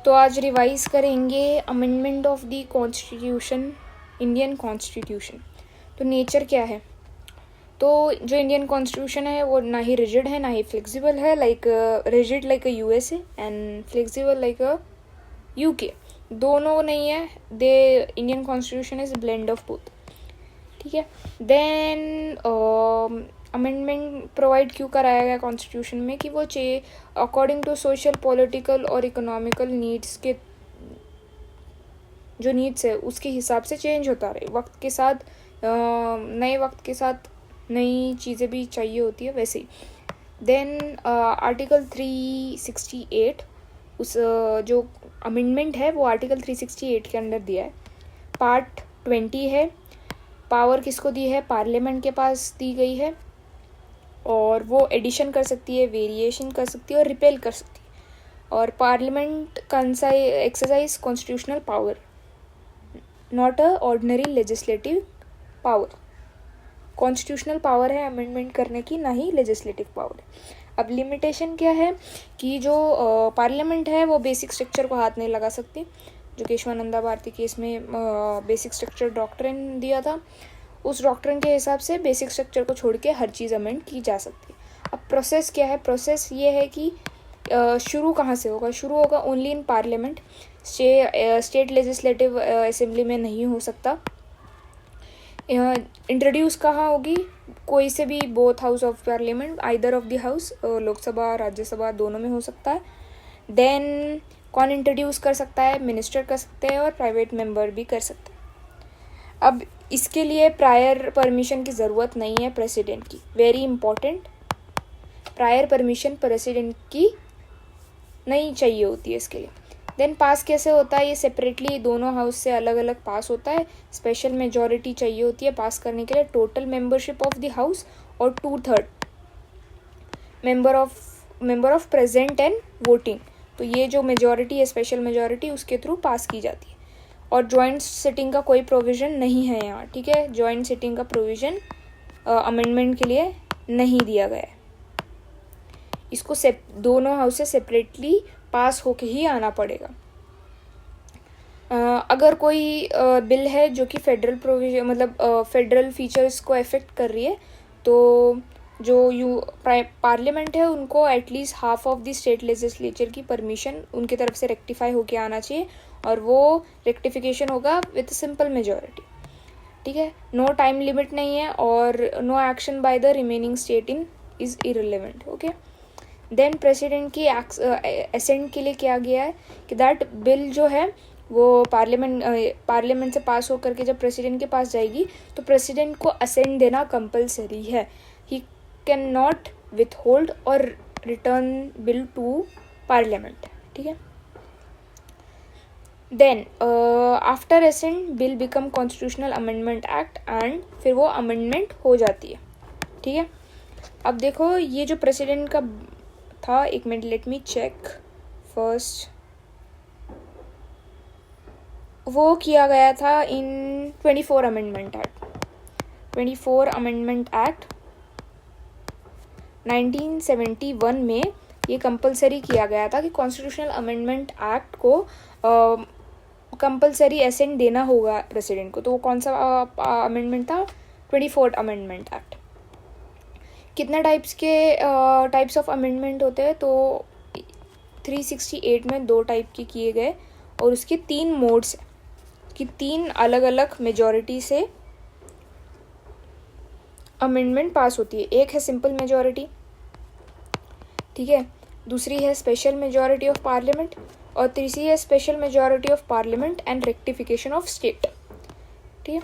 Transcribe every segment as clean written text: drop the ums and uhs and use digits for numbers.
तो आज रिवाइज करेंगे amendment of the constitution, Indian constitution. तो नेचर क्या है? तो जो इंडियन कॉन्स्टिट्यूशन है वो ना ही रिजिड है ना ही फ्लेक्सिबल है, like rigid like a USA and flexible like a UK, दोनों नहीं है। The Indian constitution is blend of both. ठीक है। देन अमेंडमेंट प्रोवाइड क्यों कराया गया कॉन्स्टिट्यूशन में कि वो अकॉर्डिंग टू सोशल, पॉलिटिकल और इकोनॉमिकल नीड्स के जो नीड्स है उसके हिसाब से चेंज होता रहे वक्त के साथ, नए वक्त के साथ नई चीज़ें भी चाहिए होती है वैसे ही। देन आर्टिकल 368, उस जो अमेंडमेंट है वो आर्टिकल 368 के अंडर दिया है। पार्ट 20 है, पावर किसको दी है? पार्लियामेंट के पास दी गई है, और वो एडिशन कर सकती है, वेरिएशन कर सकती है और रिपेल कर सकती है। और parliament exercise constitutional power, not a ordinary legislative power. Constitutional power है अमेंडमेंट करने की, ना ही लेजिस्लेटिव पावर है। अब लिमिटेशन क्या है कि जो पार्लियामेंट है वो बेसिक स्ट्रक्चर को हाथ नहीं लगा सकती। जो केशवानंदा भारती केस में बेसिक स्ट्रक्चर डॉक्ट्रिन दिया था, उस डॉक्ट्रिन के हिसाब से बेसिक स्ट्रक्चर को छोड़ के हर चीज़ अमेंड की जा सकती है। अब प्रोसेस क्या है? प्रोसेस ये है कि शुरू कहाँ से होगा? शुरू होगा only in parliament. State legislative assembly में नहीं हो सकता। इंट्रोड्यूस कहाँ होगी? कोई से भी both house of parliament, either of the house, Lok Sabha Rajya Sabha दोनों में हो सकता है। देन कौन इंट्रोड्यूस कर सकता है? मिनिस्टर कर सकते हैं और प्राइवेट मेंबर भी कर सकते हैं। अब इसके लिए प्रायर परमिशन की ज़रूरत नहीं है प्रेसिडेंट की, very important. Prior permission president की नहीं चाहिए होती है इसके लिए। देन पास कैसे होता है? ये सेपरेटली दोनों हाउस से अलग अलग पास होता है। स्पेशल मेजॉरिटी चाहिए होती है पास करने के लिए, total membership of the house और 2/3 member of present and voting. तो ये जो मेजॉरिटी है, स्पेशल मेजॉरिटी, उसके थ्रू पास की जाती है। और जॉइंट सिटिंग का कोई प्रोविज़न नहीं है यहाँ। ठीक है, जॉइंट सिटिंग का प्रोविज़न अमेंडमेंट के लिए नहीं दिया गया है। इसको दोनों हाउस से सेपरेटली पास होके ही आना पड़ेगा। अगर कोई बिल है जो कि फेडरल प्रोविजन, मतलब फेडरल फीचर्स को अफेक्ट कर रही है, तो जो पार्लियामेंट है उनको at least half of the state legislature की परमिशन उनकी तरफ से रेक्टिफाई होके आना चाहिए, और वो रेक्टिफिकेशन होगा विद सिंपल मेजॉरिटी। ठीक है, नो टाइम लिमिट नहीं है, और no action by the remaining state in is irrelevant. Okay. Then president की असेंट के लिए क्या गया है कि दैट बिल जो है वो पार्लियामेंट से पास होकर के जब प्रेसिडेंट के पास जाएगी तो प्रेसिडेंट को असेंट देना कंपलसरी है। ही कैन नॉट विथहोल्ड और रिटर्न बिल टू पार्लियामेंट। ठीक है। Then after assent bill become constitutional amendment act, and फिर वो अमेंडमेंट हो जाती है। ठीक है। अब देखो ये जो प्रेसिडेंट का था, एक minute, let me check first. वो किया गया था in 24 amendment act. 24 amendment act 1971 में ये कंपलसरी किया गया था कि कॉन्स्टिट्यूशनल अमेंडमेंट एक्ट को कंपलसरी असेंट देना होगा प्रेसिडेंट को। तो वो कौन सा अमेंडमेंट था? 24 अमेंडमेंट एक्ट। कितने टाइप्स ऑफ अमेंडमेंट होते हैं? तो 368 में 2 टाइप के किए गए, और उसके 3 मोड्स हैं कि 3 अलग अलग मेजॉरिटी से अमेंडमेंट पास होती है। एक है सिंपल मेजॉरिटी, ठीक है, दूसरी है स्पेशल मेजॉरिटी ऑफ पार्लियामेंट, और तीसरी है special majority of parliament and rectification of state. ठीक है।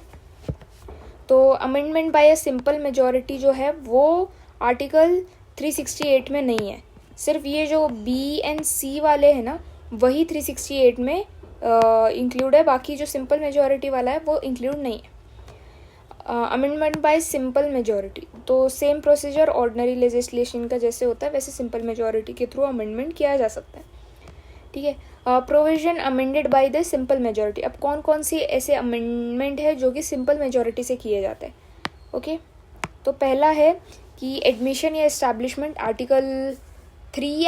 तो amendment by a simple majority जो है वो आर्टिकल 368 में नहीं है। सिर्फ ये जो बी एंड सी वाले हैं ना, वही 368 में इंक्लूड है, बाकी जो सिंपल मेजॉरिटी वाला है वो इंक्लूड नहीं है। अमेंडमेंट बाय सिंपल मेजॉरिटी, तो सेम प्रोसीजर ऑर्डिनरी लेजिस्लेशन का जैसे होता है वैसे सिंपल मेजॉरिटी के थ्रू अमेंडमेंट किया जा सकता है। ठीक है। Provision amended by the simple majority. अब कौन कौन सी ऐसे अमेंडमेंट है जो कि सिंपल मेजॉरिटी से किए जाते हैं? ओके। तो पहला है कि एडमिशन या establishment, article 2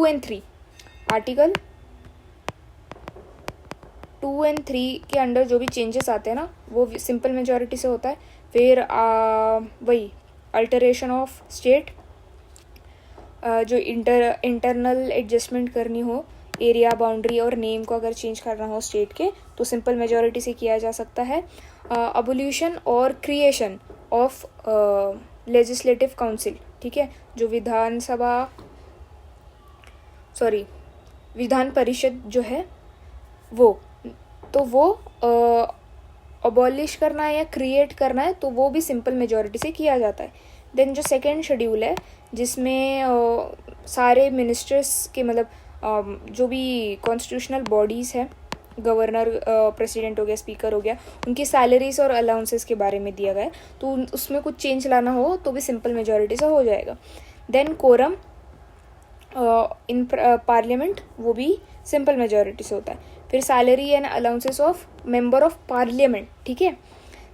and 3, article 2 and 3 के अंडर जो भी चेंजेस आते हैं ना वो सिंपल मेजॉरिटी से होता है। फिर वही अल्टरेशन ऑफ स्टेट, जो इंटरनल एडजस्टमेंट करनी हो, एरिया, बाउंड्री और नेम को अगर चेंज करना हो स्टेट के, तो सिंपल मेजॉरिटी से किया जा सकता है। अबोल्यूशन और क्रिएशन ऑफ लेजिस्लेटिव काउंसिल, ठीक है, जो विधान परिषद जो है वो अबॉलिश करना है या क्रिएट करना है, तो वो भी सिंपल मेजॉरिटी से किया जाता है। देन जो सेकेंड शेड्यूल है जिसमें सारे मिनिस्टर्स के मतलब जो भी कॉन्स्टिट्यूशनल बॉडीज़ है, गवर्नर, प्रेसिडेंट हो गया, स्पीकर हो गया, उनकी सैलरीज और अलाउंसेस के बारे में दिया गया है, तो उसमें कुछ चेंज लाना हो तो भी सिंपल मेजॉरिटी से हो जाएगा। देन कोरम इन पार्लियामेंट, वो भी सिंपल मेजॉरिटी से होता है। फिर salary and allowances of member of parliament, ठीक है।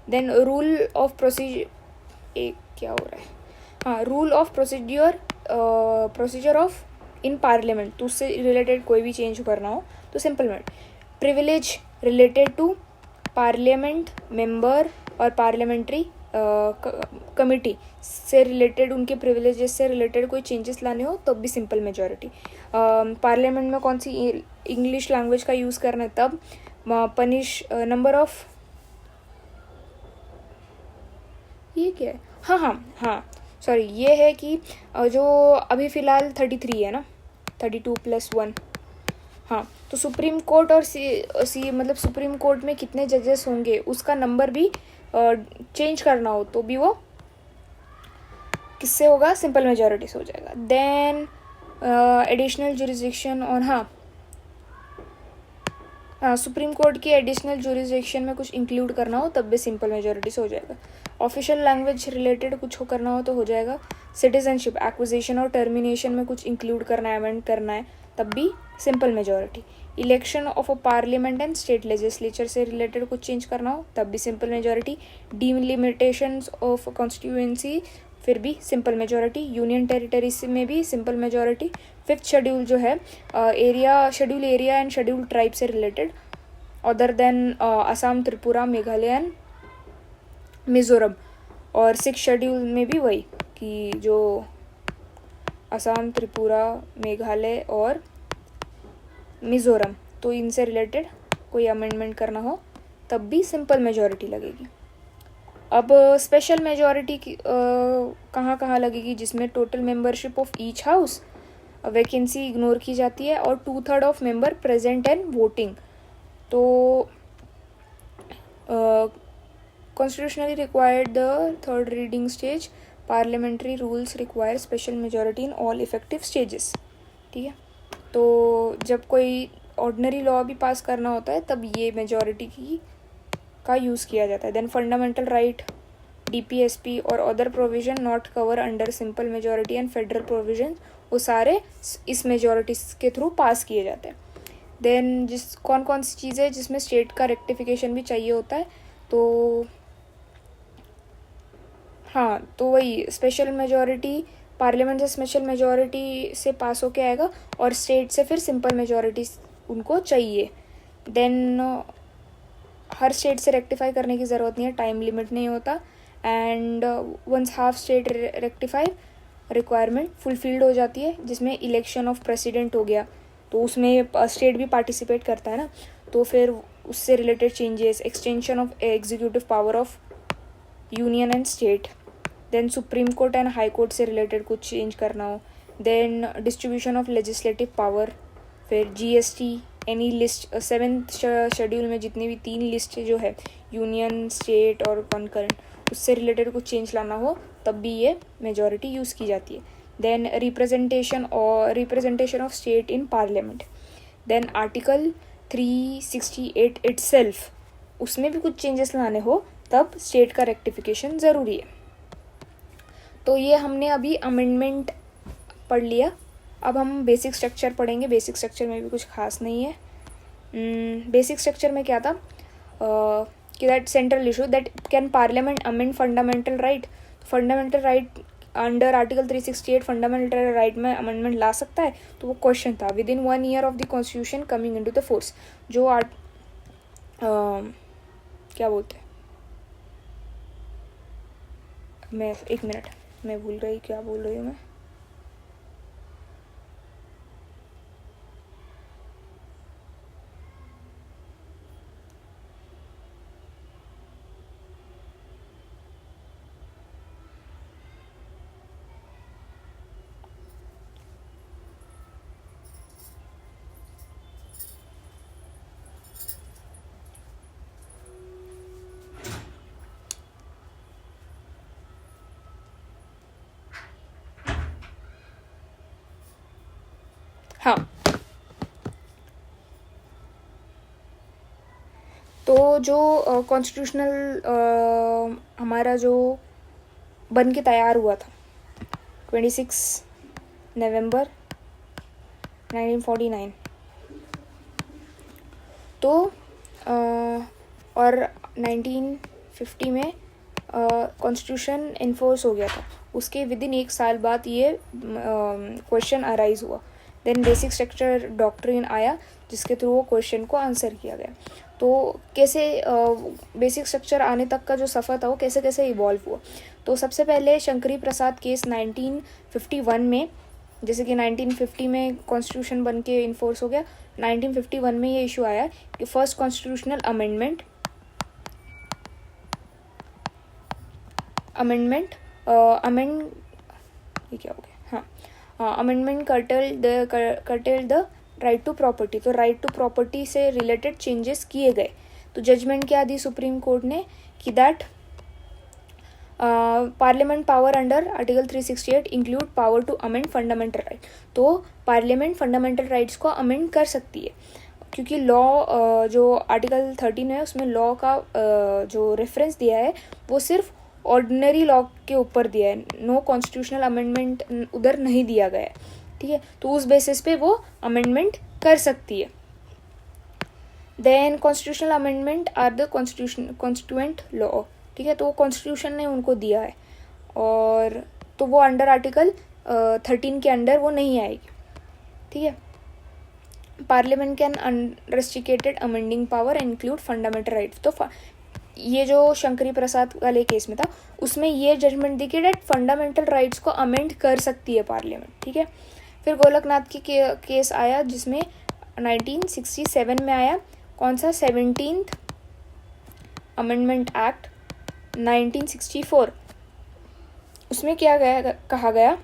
Then rule of procedure of in parliament, तो उससे रिलेटेड कोई भी चेंज करना हो तो सिंपल में। Privilege related to parliament member और पार्लियामेंट्री कमिटी से रिलेटेड, उनके प्रिविलेजेस से रिलेटेड कोई चेंजेस लाने हो तब भी सिंपल मेजॉरिटी। पार्लियामेंट में कौन सी इंग्लिश लैंग्वेज का यूज़ करना है तब। नंबर ऑफ, ये क्या है, हाँ सॉरी, ये है कि जो अभी फ़िलहाल 33 है ना, 32+1, हाँ, तो सुप्रीम कोर्ट और मतलब सुप्रीम कोर्ट में कितने जजेस होंगे उसका नंबर भी चेंज करना हो तो भी वो किससे होगा, सिंपल मेजॉरिटी से हो जाएगा। Then additional jurisdiction on, supreme court की एडिशनल जुरिसडिक्शन में कुछ इंक्लूड करना हो तब भी सिंपल मेजॉरिटी से हो जाएगा। ऑफिशियल लैंग्वेज रिलेटेड कुछ करना हो तो हो जाएगा। सिटीजनशिप एक्विजिशन और टर्मिनेशन में कुछ इंक्लूड करना है, अमेंड करना है, तब भी simple majority. Election of a parliament and state legislature से रिलेटेड कुछ चेंज करना हो तब भी सिंपल मेजॉरिटी। डिलिमिटेशंस ऑफ कॉन्स्टिट्यूएंसी, फिर भी सिंपल मेजॉरिटी। यूनियन टेरिटरीज में भी सिंपल मेजॉरिटी। फिफ्थ शेड्यूल जो है schedule area and schedule tribe से related, other than Assam, Tripura, Meghalaya and Mizoram. और सिक्स शेड्यूल में भी वही कि जो असम, त्रिपुरा, मेघालय और मिज़ोरम, तो इनसे रिलेटेड कोई अमेंडमेंट करना हो तब भी सिंपल मेजॉरिटी लगेगी। अब स्पेशल मेजॉरिटी कहाँ लगेगी, जिसमें total membership of each house, vacancy ignore की जाती है और 2/3 of member present and voting. तो constitutionally required the third reading stage, parliamentary rules require special majority in all effective stages, ठीक है। तो जब कोई ऑर्डिनरी लॉ भी पास करना होता है तब ये मेजॉरिटी का यूज़ किया जाता है। देन फंडामेंटल राइट, डीपीएसपी और other provision not cover under simple majority and federal provision, वो सारे इस मेजॉरिटी के थ्रू पास किए जाते हैं। देन कौन सी चीज़ें है जिसमें स्टेट का रेक्टिफिकेशन भी चाहिए होता है, तो हाँ, तो वही स्पेशल मेजॉरिटी, पार्लियामेंट से स्पेशल मेजॉरिटी से पास होके आएगा और स्टेट से फिर सिंपल मेजॉरिटी उनको चाहिए। देन हर स्टेट से रेक्टिफाई करने की ज़रूरत नहीं है, टाइम लिमिट नहीं होता। And once half state rectify requirement fulfilled हो जाती है, जिसमें इलेक्शन ऑफ प्रेसिडेंट हो गया तो उसमें स्टेट भी पार्टिसिपेट करता है ना, तो फिर उससे related changes, extension of executive power of union and state. Then supreme court and high court से रिलेटेड कुछ चेंज करना हो। Then distribution of legislative power, फिर GST, any list, 7th schedule में जितनी भी 3 लिस्ट जो है यूनियन, स्टेट और कॉन्करेंट, उससे रिलेटेड कुछ चेंज लाना हो तब भी ये मेजॉरिटी यूज़ की जाती है। Then representation of state in parliament. Then article 368 itself, उसमें भी कुछ चेंजेस लाने हो तब स्टेट का रेक्टिफिकेशन ज़रूरी है। तो ये हमने अभी अमेंडमेंट पढ़ लिया। अब हम बेसिक स्ट्रक्चर पढ़ेंगे। बेसिक स्ट्रक्चर में भी कुछ खास नहीं है। बेसिक स्ट्रक्चर में क्या था कि that central issue that can parliament amend fundamental right. Fundamental right under article 368 fundamental right में अमेंडमेंट ला सकता है? तो वो क्वेश्चन था with in 1 year of the constitution coming into the force. जो क्या बोलते हैं, मैं एक मिनट, मैं भूल गई क्या बोल रही हूँ मैं। हाँ, तो जो कॉन्स्टिट्यूशनल हमारा जो बन के तैयार हुआ था 26 नवंबर 1949, तो और 1950 में कॉन्स्टिट्यूशन इन्फोर्स हो गया था। उसके विद इन 1 साल बाद ये क्वेश्चन अराइज हुआ। देन बेसिक स्ट्रक्चर डॉक्ट्रिन आया जिसके थ्रू वो क्वेश्चन को आंसर किया गया। तो कैसे बेसिक स्ट्रक्चर आने तक का जो सफ़र था वो कैसे कैसे इवॉल्व हुआ। तो सबसे पहले शंकरी प्रसाद केस 1951 में, जैसे कि 1950 में कॉन्स्टिट्यूशन बन के इन्फोर्स हो गया, 1951 में ये इशू आया कि फर्स्ट कॉन्स्टिट्यूशनल अमेंडमेंट ये क्या हो गया, हाँ, amendment curtail the right to property. तो राइट टू प्रॉपर्टी से रिलेटेड चेंजेस किए गए। तो जजमेंट क्या दी सुप्रीम कोर्ट ने कि that parliament power under article 368 include power to amend fundamental right. तो पार्लियामेंट फंडामेंटल राइट्स को अमेंड कर सकती है, क्योंकि लॉ जो आर्टिकल 13 है उसमें लॉ का जो रेफरेंस दिया है वो सिर्फ ऑर्डिनरी लॉ के ऊपर दिया है, नो कॉन्स्टिट्यूशनल अमेंडमेंट उधर नहीं दिया गया है, ठीक है। तो उस बेसिस पे वो अमेंडमेंट कर सकती है। Then constitutional amendment are the constituent law, ठीक है। तो वो कॉन्स्टिट्यूशन ने उनको दिया है, और तो वो अंडर आर्टिकल 13 के अंडर वो नहीं आएगी, ठीक है। Parliament can unrestricted amending power include fundamental rights. तो ये जो शंकरी प्रसाद वाले केस में था उसमें ये जजमेंट दी कि डेट फंडामेंटल राइट्स को अमेंड कर सकती है पार्लियामेंट, ठीक है। फिर गोलकनाथ की केस आया जिसमें 1967 में आया, कौन सा, 17th अमेंडमेंट एक्ट 1964। उसमें क्या कहा गया,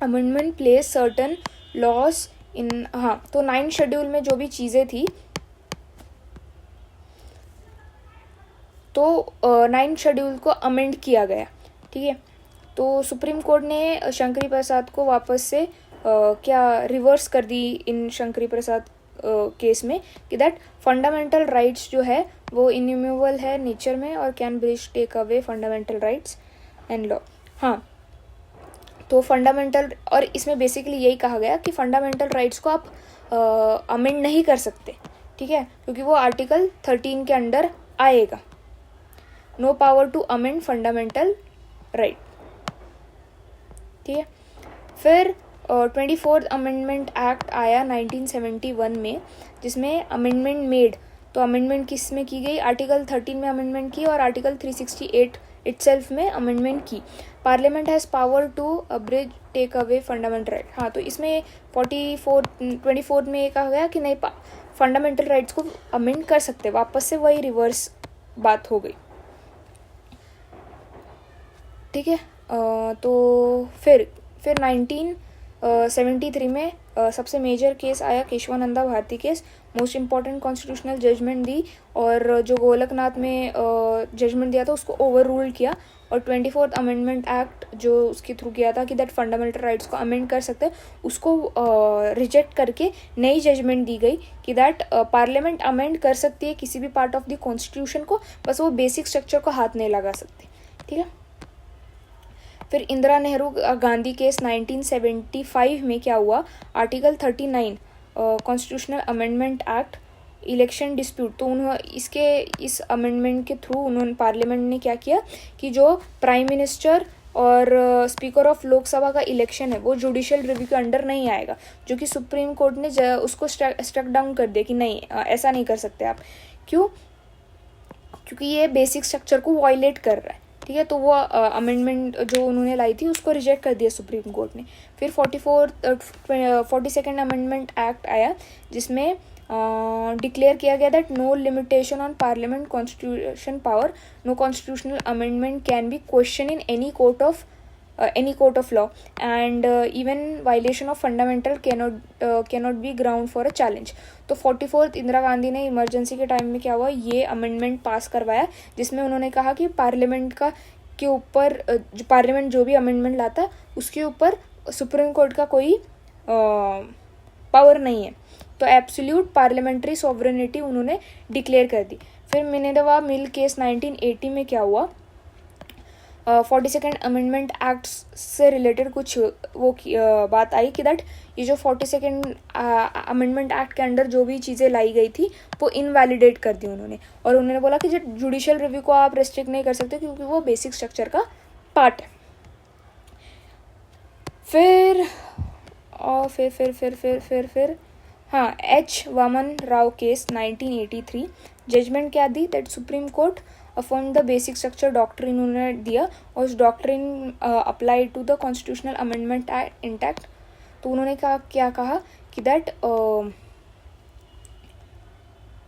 अमेंडमेंट प्लेस सर्टन लॉज इन, हाँ, तो 9 शेड्यूल में जो भी चीज़ें थी, तो 9 शेड्यूल को अमेंड किया गया, ठीक है। तो सुप्रीम कोर्ट ने शंकरी प्रसाद को वापस से क्या रिवर्स कर दी इन शंकरी प्रसाद केस में कि दैट फंडामेंटल राइट्स जो है वो इनइम्यूवेबल है नेचर में और can bridge take away fundamental rights and law. हाँ, तो फंडामेंटल, और इसमें बेसिकली यही कहा गया कि फंडामेंटल राइट्स को आप अमेंड नहीं कर सकते, ठीक है, क्योंकि वो आर्टिकल 13 के अंडर आएगा। No power to amend fundamental right, ठीक है। फिर 24th अमेंडमेंट एक्ट आया 1971 में, जिसमें अमेंडमेंट मेड, तो अमेंडमेंट किस में की गई, आर्टिकल 13 में अमेंडमेंट की और आर्टिकल 368 इटसेल्फ में अमेंडमेंट की। Parliament has power to abridge take away fundamental right. हाँ, तो इसमें 24 में ये कहा गया कि नहीं, फंडामेंटल राइट्स को अमेंड कर सकते, वापस से वही रिवर्स बात हो गई, ठीक है। तो फिर 1973 में सबसे मेजर केस आया Kesavananda Bharati case, most important constitutional judgement दी, और जो गोलकनाथ में जजमेंट दिया था उसको ओवर रूल किया, और 24th अमेंडमेंट एक्ट जो उसके थ्रू किया था कि दैट फंडामेंटल राइट्स को अमेंड कर सकते हैं, उसको रिजेक्ट करके नई जजमेंट दी गई कि दैट पार्लियामेंट अमेंड कर सकती है किसी भी पार्ट ऑफ द कॉन्स्टिट्यूशन को, बस वो बेसिक स्ट्रक्चर को हाथ नहीं लगा सकती, ठीक है। फिर इंदिरा नेहरू गांधी केस 1975 में क्या हुआ, article 39 constitutional amendment act election dispute, तो इस अमेंडमेंट के थ्रू उन्होंने पार्लियामेंट ने क्या किया कि जो प्राइम मिनिस्टर और स्पीकर ऑफ लोकसभा का इलेक्शन है वो जुडिशियल रिव्यू के अंडर नहीं आएगा, जो कि सुप्रीम कोर्ट ने उसको स्ट्रक डाउन कर दिया कि नहीं, ऐसा नहीं कर सकते आप। क्यों? क्योंकि ये बेसिक स्ट्रक्चर को वायलेट कर रहा है, ठीक है। तो वो अमेंडमेंट जो उन्होंने लाई थी उसको रिजेक्ट कर दिया सुप्रीम कोर्ट ने। फिर 42nd अमेंडमेंट एक्ट आया, जिसमें डिक्लेयर किया गया that no limitation on parliament constitution power, no constitutional amendment can be question in any court of law and even violation of fundamental cannot be ground for a challenge. तो 44th Indira Gandhi ने emergency के time में क्या हुआ, ये amendment पास करवाया, जिसमें उन्होंने कहा कि पार्लियामेंट के ऊपर पार्लियामेंट जो भी अमेंडमेंट लाता है उसके ऊपर सुप्रीम कोर्ट का कोई पावर नहीं है। तो एब्सोल्यूट पार्लियामेंट्री सॉवरेनिटी उन्होंने डिक्लेयर कर दी। फिर मिनेरवा मिल केस 1980 में क्या हुआ, 42nd अमेंडमेंट एक्ट से रिलेटेड कुछ वो बात आई कि दैट ये जो 42nd अमेंडमेंट एक्ट के अंडर जो भी चीज़ें लाई गई थी वो इनवैलिडेट कर दी उन्होंने, और उन्होंने बोला कि जो जुडिशियल रिव्यू को आप रेस्ट्रिक्ट नहीं कर सकते क्योंकि वो बेसिक स्ट्रक्चर का पार्ट है। फिर हाँ, H. Vaman Rao case 1983 judgement क्या दी, that supreme court affirm the basic structure doctrine उन्होंने दिया, और उस doctrine apply to the constitutional amendment act intact. तो उन्होंने क्या कहा कि दैट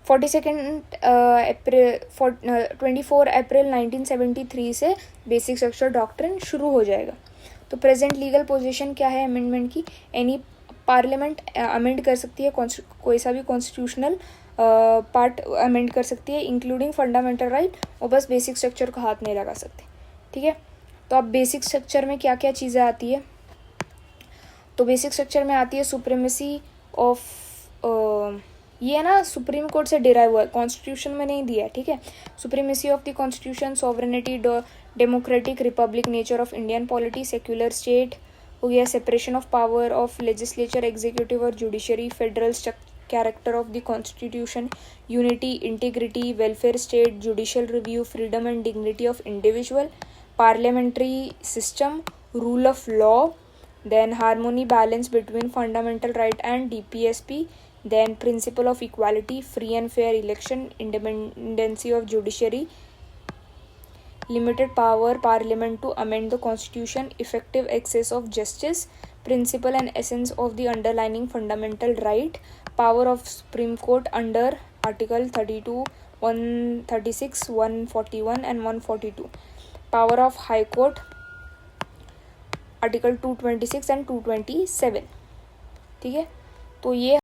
24 अप्रैल 1973 से बेसिक स्ट्रक्चर डॉक्ट्रिन शुरू हो जाएगा। तो प्रेजेंट लीगल पोजीशन क्या है अमेंडमेंट की, एनी पार्लियामेंट अमेंड कर सकती है, कोई सा भी कॉन्स्टिट्यूशनल पार्ट अमेंड कर सकती है इंक्लूडिंग फंडामेंटल राइट, और बस बेसिक स्ट्रक्चर को हाथ नहीं लगा सकते, ठीक है। तो अब बेसिक स्ट्रक्चर में क्या क्या चीज़ें आती है, तो बेसिक स्ट्रक्चर में आती है सुप्रीमेसी ऑफ, ये ना सुप्रीम कोर्ट से डिराइव हुआ है, कॉन्स्टिट्यूशन में नहीं दिया है, ठीक है। Supremacy of the constitution, sovereignty, democratic republic nature of Indian polity, secular state हो गया, separation of power of legislature, executive और judiciary, federal character of the constitution, unity, integrity, welfare state, judicial review, freedom and dignity of individual, parliamentary system, rule of law, then harmony, balance between fundamental right and DPSP, then principle of equality, free and fair election, independency of judiciary, limited power parliament to amend the constitution, effective access of justice, principle and essence of the underlying fundamental right, power of Supreme Court under article 32, 136, 141 and 142, power of High Court article 226 and 227, ठीक है। तो ये